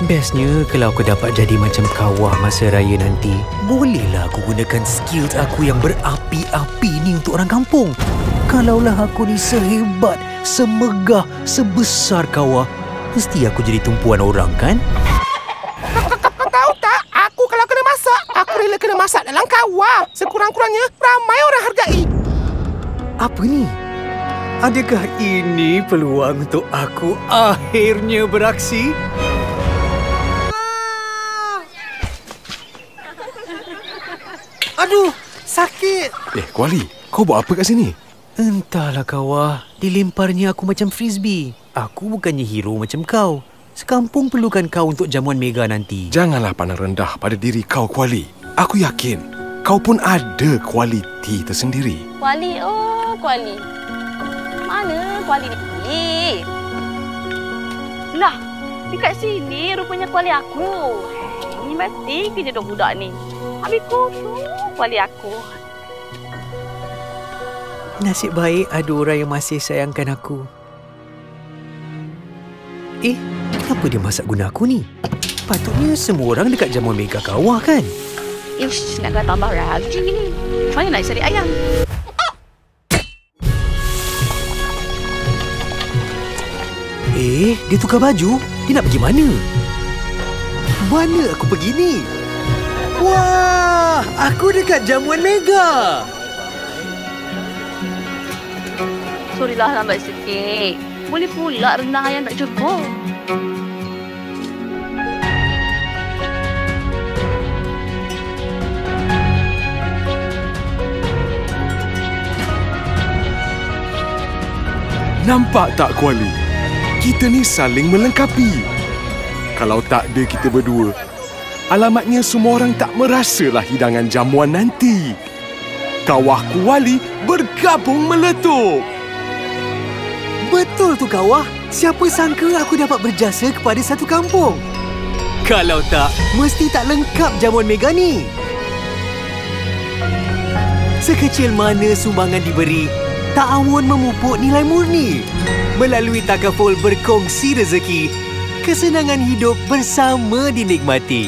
Bestnya kalau aku dapat jadi macam kawah masa raya nanti. Bolehlah aku gunakan skill aku yang berapi-api ni untuk orang kampung. Kalaulah aku ni sehebat, semegah, sebesar kawah, mesti aku jadi tumpuan orang kan? Kau tahu tak? Aku kalau kena masak, aku rela kena masak dalam kawah. Sekurang-kurangnya ramai orang hargai. Apa ni? Adakah ini peluang untuk aku akhirnya beraksi? Aduh, sakit. Kuali, kau buat apa kat sini? Entahlah kawah, dilemparnya aku macam frisbee. Aku bukannya hero macam kau. Sekampung perlukan kau untuk jamuan mega nanti. Janganlah pandang rendah pada diri kau, Kuali. Aku yakin kau pun ada kualiti tersendiri. Kuali, oh Kuali. Mana Kuali ni? Lah, dekat sini rupanya Kuali aku. Ini mati kerja dok budak ni. Habis kosong Kuali aku. Nasib baik ada orang yang masih sayangkan aku. Kenapa dia masak guna aku ni? Patutnya semua orang dekat jamuan mega kawah kan? Ish, nak kena tambah lagi ni. Macam mana nak cari ayam? Dia tukar baju? Dia nak pergi mana? Mana aku pergi ni? Wah, aku dekat jamuan mega. Sorrylah lambat sikit. Boleh pula renang ayam tak cukup. Nampak tak, Kuali? Kita ni saling melengkapi. Kalau tak ada kita berdua, alamatnya semua orang tak merasalah hidangan jamuan nanti. Kawah Kuali bergabung meletup. Betul tu kawah. Siapa sangka aku dapat berjasa kepada satu kampung. Kalau tak, mesti tak lengkap jamuan mega ni. Sekecil mana sumbangan diberi, ta'awun memupuk nilai murni. Melalui takaful berkongsi rezeki, kesenangan hidup bersama dinikmati.